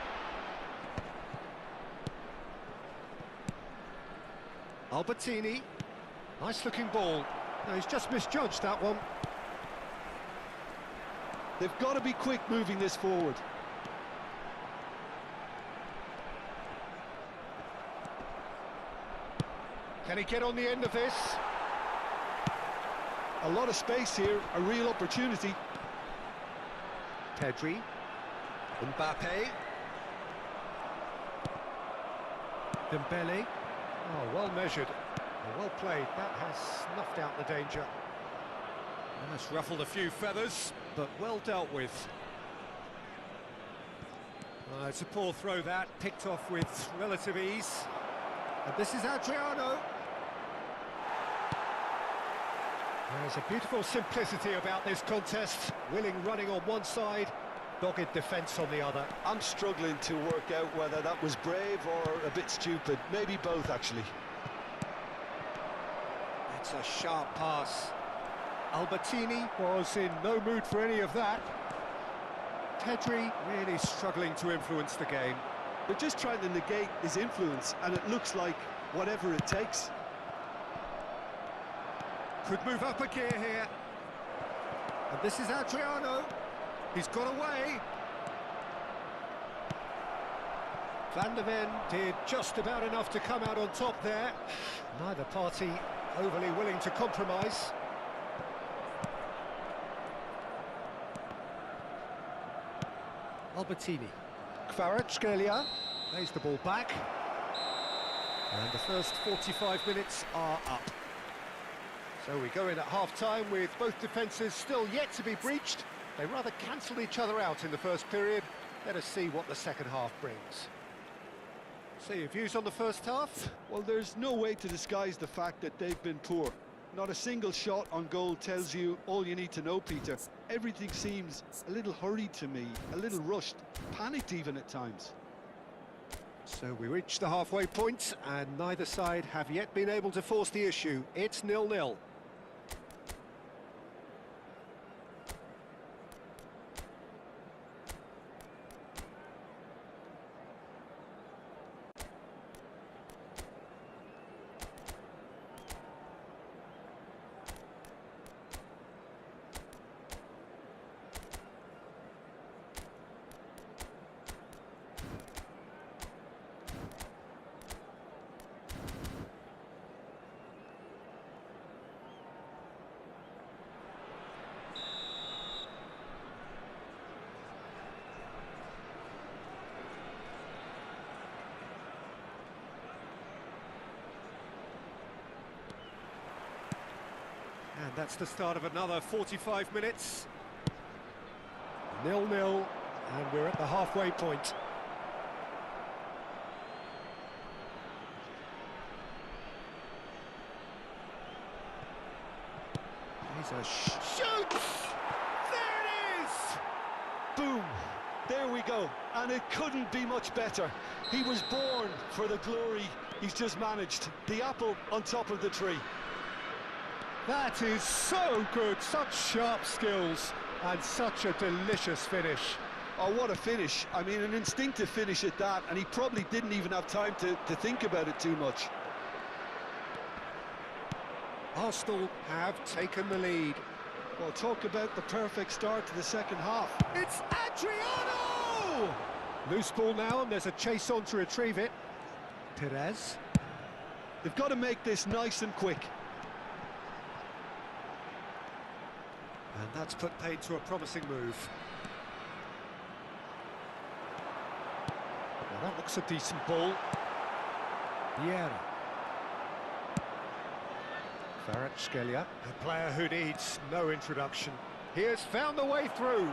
Albertini. Nice-looking ball. No, he's just misjudged that one. They've got to be quick moving this forward. Can he get on the end of this? A lot of space here, a real opportunity. Pedri. Mbappe. Dembele. Oh, well measured. Well played. That has snuffed out the danger. And that's ruffled a few feathers, but well dealt with. It's a poor throw that, picked off with relative ease. And this is Adriano. There's a beautiful simplicity about this contest. Willing running on one side, dogged defence on the other. I'm struggling to work out whether that was brave or a bit stupid. Maybe both, actually. It's a sharp pass. Albertini was in no mood for any of that. Pedri really struggling to influence the game. They're just trying to negate his influence, and it looks like whatever it takes. Could move up a gear here. And this is Adriano. He's got away. Van der Ven did just about enough to come out on top there. Neither party overly willing to compromise. Albertini. Kvaratskhelia lays the ball back. And the first 45 minutes are up. So we go in at half-time with both defences still yet to be breached. They rather cancelled each other out in the first period. Let us see what the second half brings. So your views on the first half? Well, there's no way to disguise the fact that they've been poor. Not a single shot on goal tells you all you need to know, Peter. Everything seems a little hurried to me, a little rushed, panicked even at times. So we reach the halfway point, and neither side have yet been able to force the issue. It's 0-0. And that's the start of another 45 minutes. 0-0, and we're at the halfway point. He's a shoots! There it is! Boom! There we go, and it couldn't be much better. He was born for the glory he's just managed. The apple on top of the tree. That is so good, such sharp skills, and such a delicious finish. Oh, what a finish. I mean, an instinctive finish at that, and he probably didn't even have time to think about it too much. Arsenal have taken the lead. Well, talk about the perfect start to the second half. It's Adriano! Loose ball now, and there's a chase on to retrieve it. Perez. They've got to make this nice and quick. And that's put paid to a promising move. Well, that looks a decent ball. Vieira. Kvaratskhelia, a player who needs no introduction. He has found the way through.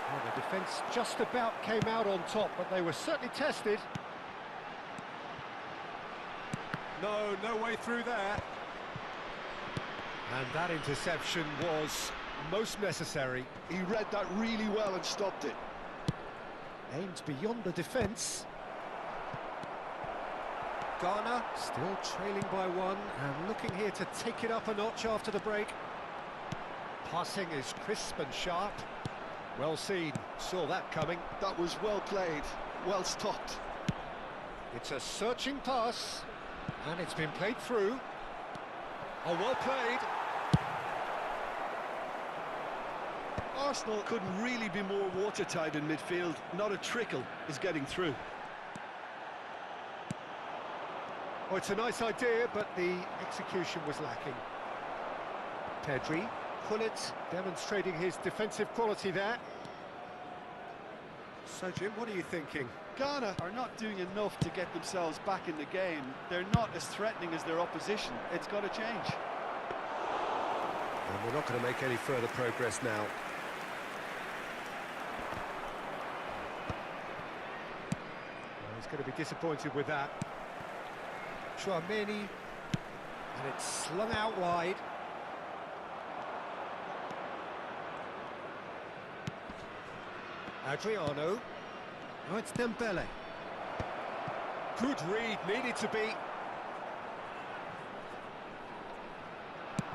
Well, the defence just about came out on top, but they were certainly tested. No way through there. And that interception was most necessary. He read that really well and stopped it. Aimed beyond the defence. Ghana still trailing by one and looking here to take it up a notch after the break. Passing is crisp and sharp. Well seen, saw that coming. That was well played, well stopped. It's a searching pass, and it's been played through. Oh, well played. Arsenal couldn't really be more watertight in midfield. Not a trickle is getting through. Oh, it's a nice idea, but the execution was lacking. Pedri, Gullit demonstrating his defensive quality there. So, Jim, what are you thinking? Ghana are not doing enough to get themselves back in the game. They're not as threatening as their opposition. It's got to change. And we're not going to make any further progress now. Well, he's going to be disappointed with that. Chouameni, and it's slung out wide. Adriano. Oh, it's Dembele. Good read, needed to be.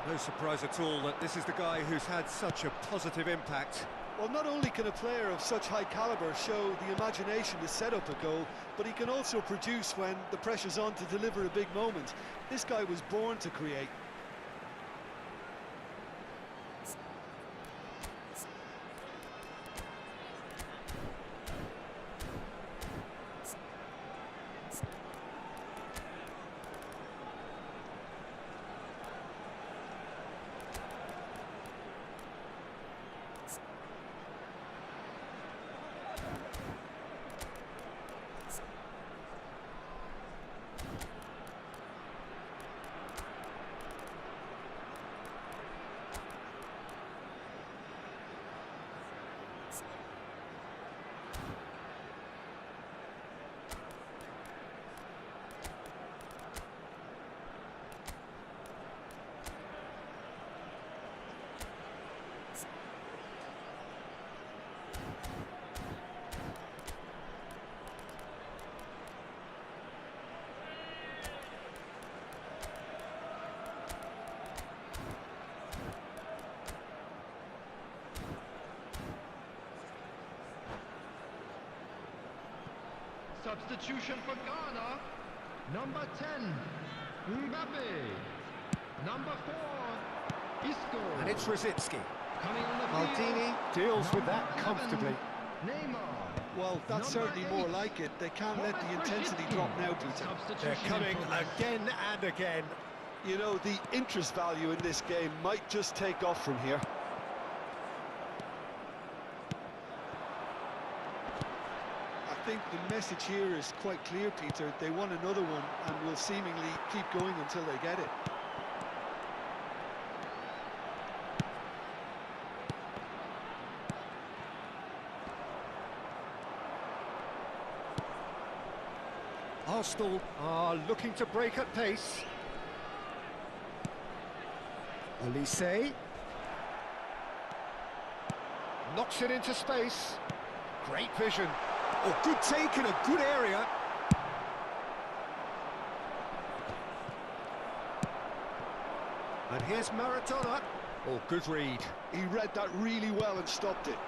No surprise at all that this is the guy who's had such a positive impact. Well, not only can a player of such high calibre show the imagination to set up a goal, but he can also produce when the pressure's on to deliver a big moment. This guy was born to create. Substitution for Ghana. Number 10, Mbappe. Number 4, Isco. And it's Rosicki. Coming on the Maldini field. deals with that Number comfortably. 11, Neymar. Well, that's Number certainly more 8, like it. They can't let the intensity Rosicki. drop now, Peter. Substitution They're coming in progress. again and again. You know, the interest value in this game might just take off from here. I think the message here is quite clear, Peter. They want another one and will seemingly keep going until they get it. Arsenal are looking to break at pace. Olise knocks it into space. Great vision. Oh, good take in a good area. And here's Maradona. Oh, good read. He read that really well and stopped it.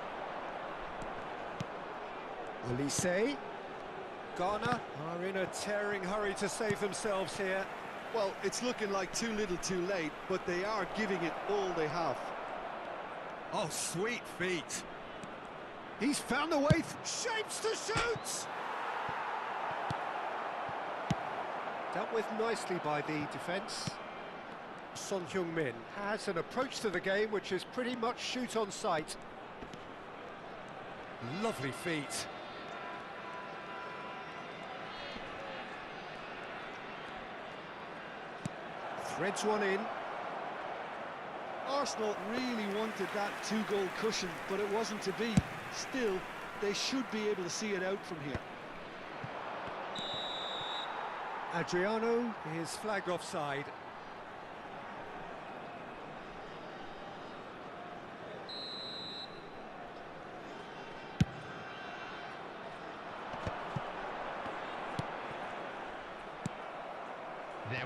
Olise. Ghana are in a tearing hurry to save themselves here. Well, it's looking like too little too late, but they are giving it all they have. Oh, sweet feet. He's found a way, shapes to shoot! Dealt with nicely by the defence. Son Heung-min has an approach to the game which is pretty much shoot on sight. Lovely feet. Threads one in. Arsenal really wanted that two-goal cushion, but it wasn't to be. Still, they should be able to see it out from here. Adriano is flagged offside.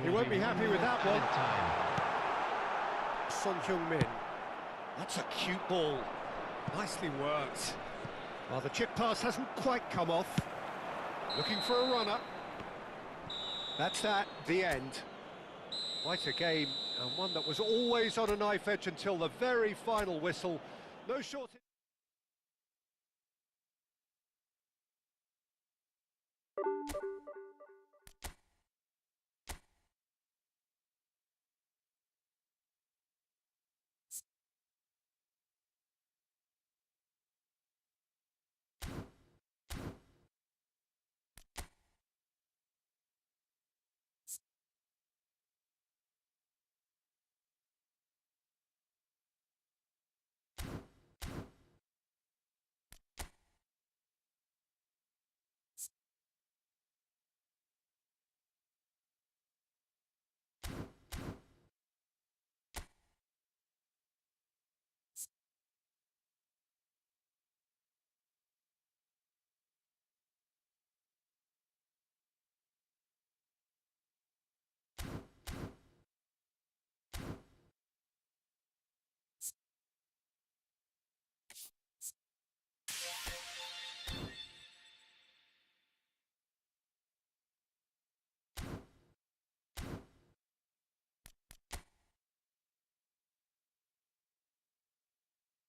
He won't be happy with that one. Son Heung-min. That's a cute ball. Nicely worked. Well, the chip pass hasn't quite come off. Looking for a runner. That's that, the end. Quite a game, and one that was always on a knife edge until the very final whistle. No shortage.